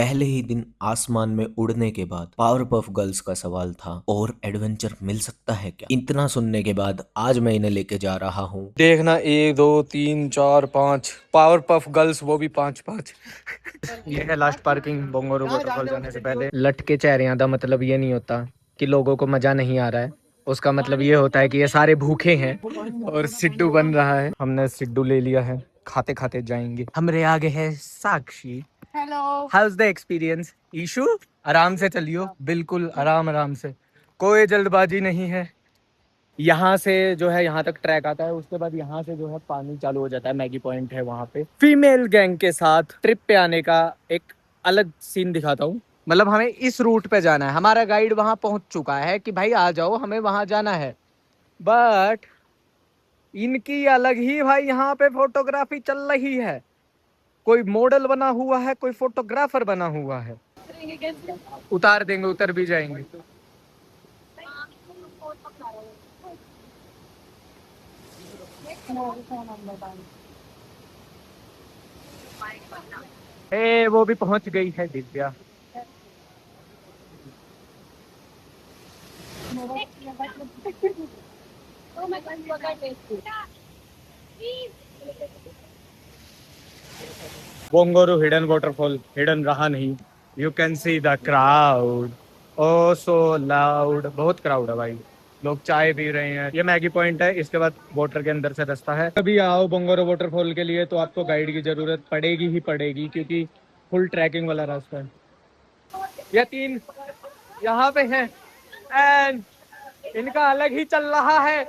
पहले ही दिन आसमान में उड़ने के बाद पावर पफ गर्ल्स का सवाल था, और एडवेंचर मिल सकता है क्या? इतना सुनने के बाद आज मैं इन्हें लेके जा रहा हूँ। देखना, 1 2 3 4 5 पावर पफ गर्ल्स, वो भी 5 5। ये है लास्ट पार्किंग बोंगोरो वाटरफॉल जाने से पहले। लटके चेहरियां का मतलब ये नहीं होता कि लोगों को मजा नहीं आ रहा है। उसका मतलब ये होता है कि ये सारे भूखे हैं और सिड्डू बन रहा है। हमने सिड्डू ले लिया है, खाते खाते जाएंगे। हमरे आगे है Sakshi. Hello, how is the experience? Ishu, आराम से चलियो, बिल्कुल आराम आराम से, कोई जल्दबाजी नहीं है। यहाँ से जो है यहाँ तक ट्रैक आता है, उसके बाद यहाँ से जो है पानी चालू हो जाता है। मैगी पॉइंट है वहाँ पे। फीमेल गैंग के साथ ट्रिप पे आने का एक अलग सीन दिखाता हूँ। मतलब हमें इस रूट पे जाना है, हमारा गाइड वहाँ पहुँच चुका है कि भाई आ जाओ, हमें वहाँ जाना है। बट इनकी अलग ही भाई यहाँ पे फोटोग्राफी चल रही है। कोई मॉडल बना हुआ है, कोई फोटोग्राफर बना हुआ है। उतार देंगे, उतर भी जाएंगे। ए, वो भी पहुंच गई है दिव्या। बोंगोरो हिडन वाटरफॉल हिडन रहा नहीं। You can see the crowd, oh so loud. बहुत क्राउड है भाई, लोग चाय पी रहे हैं। ये मैगी पॉइंट है, इसके बाद वाटर के अंदर से रास्ता है। कभी आओ बोंगोरो वाटरफॉल के लिए तो आपको गाइड की जरूरत पड़ेगी ही पड़ेगी, क्योंकि फुल ट्रैकिंग वाला रास्ता है। ये तीन यहाँ पे हैं एंड इनका अलग ही चल रहा है।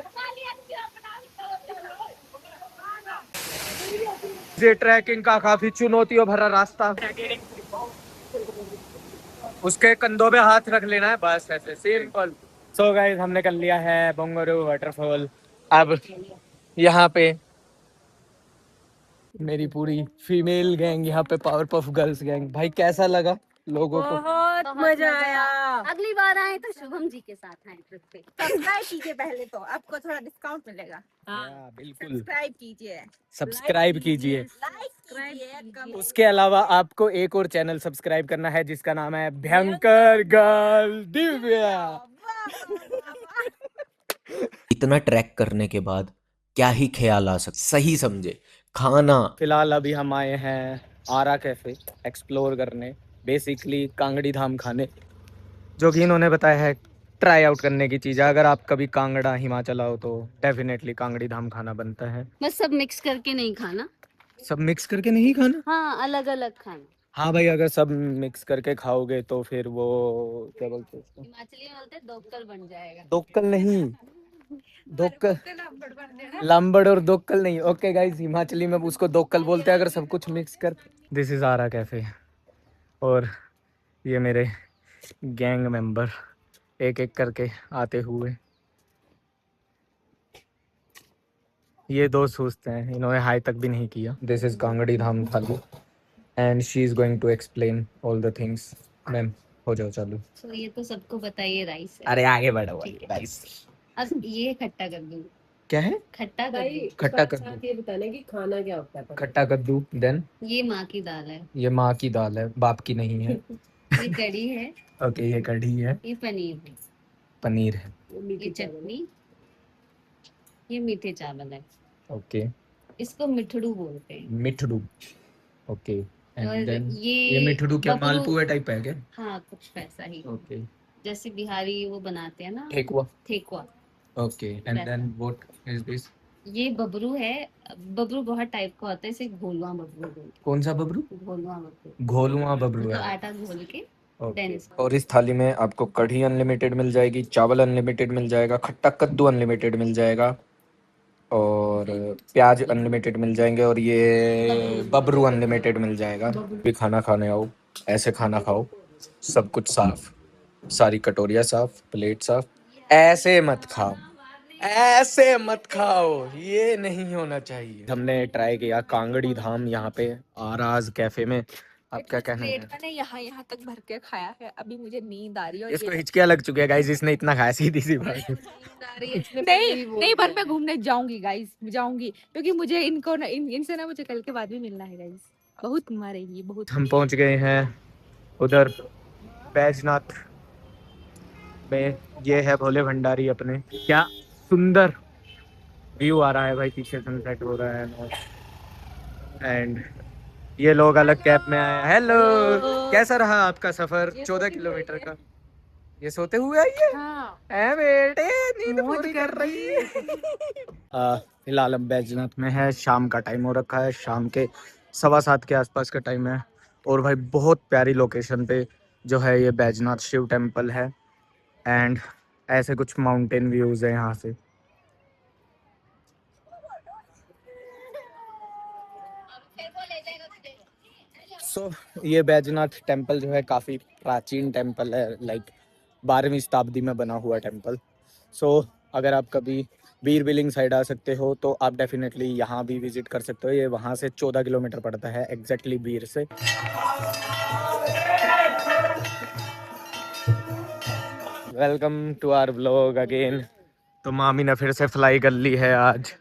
ये ट्रैकिंग का काफी चुनौतियों भरा रास्ता। उसके कंधों पे हाथ रख लेना है, बस ऐसे सिंपल। सो गाइस, हमने कर लिया है बोंगोरो वाटरफॉल। अब यहाँ पे मेरी पूरी फीमेल गैंग, यहाँ पे पावर पफ गर्ल्स गैंग। भाई कैसा लगा लोगों को? बहुत मजा आया। अगली बार आए तो शुभम जी के साथ आए ट्रिप पे। सब्सक्राइब कीजिए पहले, तो आपको थोड़ा डिस्काउंट मिलेगा। बिल्कुल, सब्सक्राइब कीजिए, सब्सक्राइब कीजिए। लाइक कीजिए। उसके अलावा आपको एक और चैनल सब्सक्राइब करना है जिसका नाम है भयंकर गर्ल दिव्या। इतना ट्रैक करने के बाद क्या ही ख्याल आ सकता? सही समझे, खाना। फिलहाल अभी हम आए हैं आरा कैफे एक्सप्लोर करने, बेसिकली कांगड़ी धाम खाने, जो कि इन्होंने बताया है ट्राई आउट करने की चीज़ है। अगर आप कभी कांगड़ा हिमाचल आओ तो डेफिनेटली कांगड़ी धाम खाना बनता है। बस सब मिक्स करके नहीं खाना। सब मिक्स करके नहीं खाना? हाँ, अलग अलग खाना। हाँ भाई, अगर सब मिक्स करके खाओगे तो फिर वो क्या बोलते हैं उसको? हिमाचली में बोलते हैं दोक्कल बन जाएगा। दोक्कल नहीं, दोक्कल लांबड़ और दोक्कल नहीं। ओके गाइस, हिमाचली में उसको दोक्कल बोलते हैं अगर सब कुछ मिक्स कर। दिस इज आरा कैफे और ये मेरे गैंग मेंबर एक एक करके आते हुए। ये दो सुस्त हैं, इन्होंने हाई तक भी नहीं किया। This is Kangri Dham thali and she is going to explain all the things. Ma'am हो जाओ चालू। तो ये तो सबको बताइए, राइस है। अरे आगे बढ़ो भाई, ठीक है। राइस अब ये खट्टा कद्दू। क्या है? खट्टा कद्दू। खट्टा कद्दू। ये बताने की खाना क्या होता है? खट्टा कद्दू। देन ये माँ की दाल है। ये माँ की दाल है, बाप की नहीं है। ये कढ़ी है। ओके, ये कढ़ी है। ये पनीर है। पनीर है। ये चटनी। ये मीठे चावल है। ओके, इसको मिठड़ू बोलते हैं। मिठड़ू। ओके, और एंड देन ये ये मिठड़ू क्या बबरू। मालपुआ टाइप है क्या? हाँ, कुछ वैसा ही। ओके, जैसे बिहारी वो बनाते हैं ना, thekua. Thekua. Okay, and then what is this? ये बबरू है। बबरू बहुत टाइप का होता है, इसे घोलवा बबरू बोलते कौन सा बबरू? हैं। घोलवा बबरू घोलुआ बबरू मतलब है। आटा घोल के ओके, देन और इस थाली में आपको कढ़ी अनलिमिटेड मिल जाएगी, चावल अनलिमिटेड मिल जाएगा, खट्टा कद्दू अनलिमिटेड मिल जाएगा, और प्याज अनलिमिटेड मिल जाएंगे, और ये बबरू अनलिमिटेड मिल जाएगा। भी खाना खाने आओ, ऐसे खाना खाओ, सब कुछ साफ, सारी कटोरियाँ साफ, प्लेट साफ। ऐसे मत खाओ, ऐसे मत खाओ, ये नहीं होना चाहिए। हमने ट्राई किया कांगड़ी धाम यहाँ पे आराज कैफे में। आप क्या कहना है? प्लेट मैंने यहाँ तक भर के खाया है, अभी मुझे नींद आ रही है। और इसको हिचकियाँ लग चुकी है गाइस, इसने इतना खाया सीधी सी बात। नहीं पर मैं घूमने जाऊंगी गाइस, जाऊंगी, क्योंकि मुझे इनसे ना मुझे कल के बाद भी मिलना है गाइस। बहुत मारेंगी बहुत। हम पहुंच गए हैं उधर बैजनाथ में ये है भोले भंडारी अपने। क्या सुंदर व्यू आ रहा है भाई, पीछे सनसेट हो रहा है। एंड ये लोग अलग कैब में आए हैं। हेलो, कैसा रहा आपका सफर 14 किलोमीटर का? ये सोते हुए आई है? हाँ। ए बेटे, नींद मौज पूरी कर कर रही है। फिलहाल हम बैजनाथ में है, शाम का टाइम हो रखा है, शाम के 7:15 के आसपास का टाइम है। और भाई बहुत प्यारी लोकेशन पे जो है ये बैजनाथ शिव टेम्पल है। एंड ऐसे कुछ माउंटेन व्यूज है यहाँ से। ये बैजनाथ टेम्पल जो है काफ़ी प्राचीन टेम्पल है, लाइक 12वीं शताब्दी में बना हुआ टेम्पल। अगर आप कभी बीर बिलिंग साइड आ सकते हो तो आप डेफिनेटली यहाँ भी विजिट कर सकते हो। ये वहाँ से 14 किलोमीटर पड़ता है एग्जैक्टली बीर से। Welcome to our vlog again. तो मामी ने फिर से फ्लाई कर ली है आज।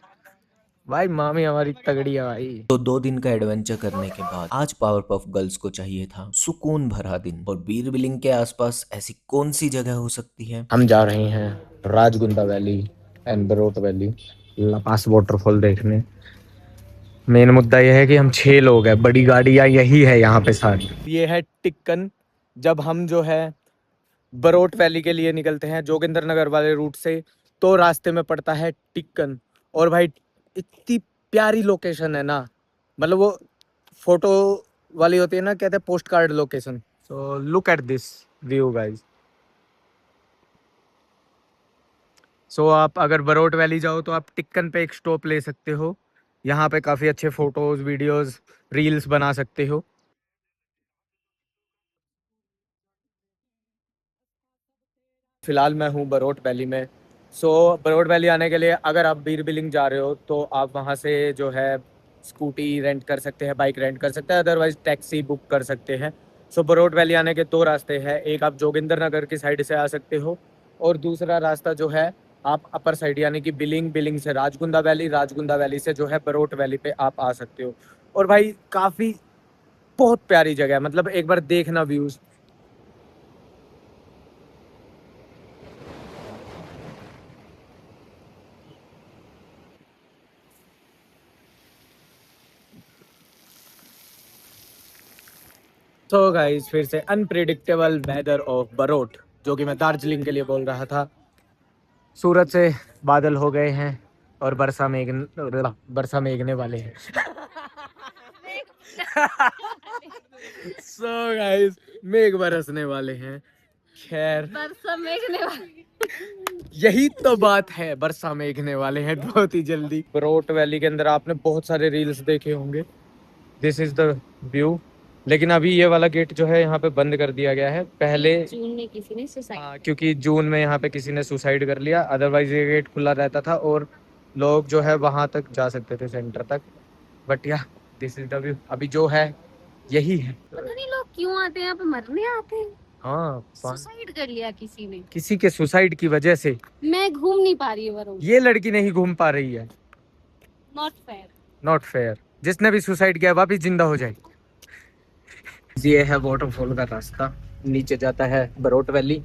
भाई मामी हमारी तगड़ी है भाई। तो 2 दिन का एडवेंचर करने के बाद आज पावर पफ गर्ल्स को चाहिए था सुकून भरा दिन। और बीर बिलिंग के आसपास ऐसी कौन सी जगह हो सकती है? हम जा रहे हैं Rajgunda valley and Barot valley, Lapas waterfall देखने। मेन मुद्दा यह है कि हम 6 लोग हैं, बड़ी गाड़ियाँ यही है यहाँ पे सारी। ये है टिक्कन। जब हम जो है बरोट वैली के लिए निकलते हैं जोगिंदर नगर वाले रूट से, तो रास्ते में पड़ता है टिक्कन। और भाई इतनी प्यारी लोकेशन है ना, मतलब वो फोटो वाली होती है ना, कहते हैं post card location. So look at this view guys. आप अगर बरोट वैली जाओ तो आप टिक्कन पे एक स्टॉप ले सकते हो। यहाँ पे काफ़ी अच्छे फोटोज, वीडियोस, रील्स बना सकते हो। फिलहाल मैं हूँ बरोट वैली में। बरोट वैली आने के लिए अगर आप बीर बिलिंग जा रहे हो तो आप वहाँ से जो है स्कूटी रेंट कर सकते हैं, बाइक रेंट कर सकते हैं, अदरवाइज टैक्सी बुक कर सकते हैं। बरोट वैली आने के 2 रास्ते हैं। एक आप जोगिंदर नगर की साइड से आ सकते हो, और दूसरा रास्ता जो है आप अपर साइड यानी कि बिलिंग से राजगुंदा वैली, राजगुंदा वैली से जो है बरोट वैली पे आप आ सकते हो। और भाई काफ़ी बहुत प्यारी जगह है, मतलब एक बार देखना व्यूज़। गाइस फिर से अनप्रिडिक्टेबल वेदर ऑफ बरोट, जो कि मैं दार्जिलिंग के लिए बोल रहा था। सूरत से बादल हो गए हैं और बरसा मेघने वाले हैं। गाइस मेघ बरसने वाले हैं। खैर बरसा मेघने वाली। यही तो बात है, बरसा मेघने वाले हैं बहुत ही जल्दी। बरोट वैली के अंदर आपने बहुत सारे रील्स देखे होंगे। This is the view. लेकिन अभी ये वाला गेट जो है यहाँ पे बंद कर दिया गया है। पहले जून में किसी ने सुसाइड, क्योंकि जून में यहाँ पे किसी ने सुसाइड कर लिया, अदरवाइज ये गेट खुला रहता था और लोग जो है वहाँ तक जा सकते थे, सेंटर तक। बट या दिस इज द व्यू। अभी जो है यही है। पता नहीं लोग क्यों आते हैं यहाँ पे, मरने आते हैं। हाँ, सुसाइड कर लिया किसी ने, किसी के सुसाइड की वजह से मैं घूम नहीं पा रही है। ये लड़की नहीं घूम पा रही है। Not fair. Not fair. जिसने भी सुसाइड किया वापिस जिंदा हो जाए। ये है वाटरफॉल का रास्ता, नीचे जाता है बरोट वैली,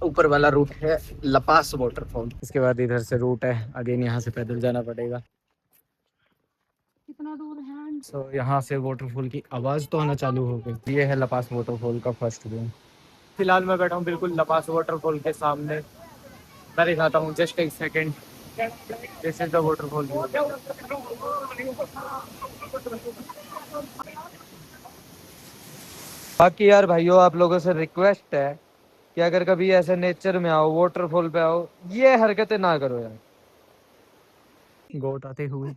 ऊपर वाला रूट है लपास वाटरफॉल। इसके बाद इधर से रूट है, अगेन यहाँ से पैदल जाना पड़ेगा। कितना दूर है? यहाँ से वाटरफॉल की आवाज तो आना चालू हो गई। ये है लपास वाटरफॉल का फर्स्ट व्यू। फिलहाल मैं बैठा हूँ बिल्कुल लपास वाटरफॉल के सामने। मैं दिखाता हूँ, जस्ट एक second. This is the waterfall. बाकी यार भाइयों, आप लोगों से रिक्वेस्ट है कि अगर कभी ऐसे नेचर में आओ, वाटरफॉल पे आओ, ये हरकतें ना करो यार। गोट आते हुए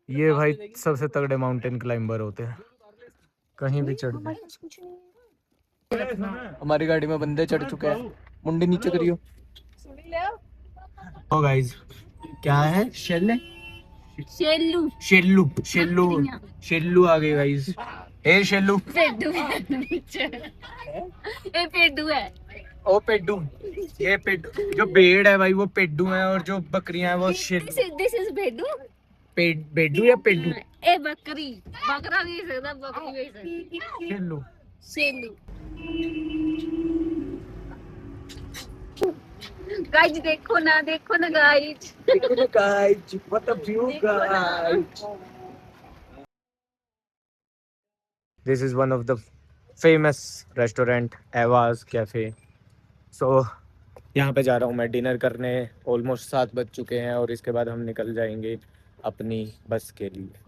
ये भाई सबसे तगड़े माउंटेन क्लाइंबर होते हैं, कहीं भी चढ़ गए। हमारी गाड़ी में बंदे चढ़ चुके हैं, मुंडी नीचे करियो। ओ गाइस, क्या है? शेल्ले शेल्लू शेल्लू शेल्लू शेल्लू आ गए गाइस। ए शेल्लू, पेड्डू है नीचे। ए पेड्डू है। ओ पेड्डू, ये पेड्डू जो भेड़ है भाई वो पेड्डू है, और जो बकरियां हैं वो शेल्लू। This is पेड्डू। बेड्डू या पेड्डू? ए बकरी, बकरा नहीं सकता, बकरी भी सकती। शेल्लू शेलू गाइस देखो ना guys guys, what a view, guys. This is one of the famous restaurant, Ava's Cafe. So यहाँ पे जा रहा हूँ मैं डिनर करने। ऑलमोस्ट 7 बज चुके हैं और इसके बाद हम निकल जाएंगे अपनी बस के लिए।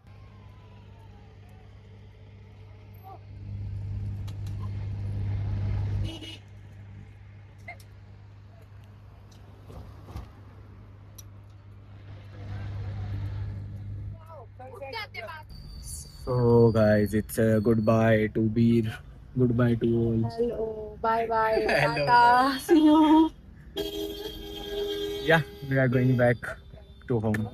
So guys, it's a goodbye to Beer, goodbye to all. Hello bye bye Hello. Tata see you Yeah, we are going back to home.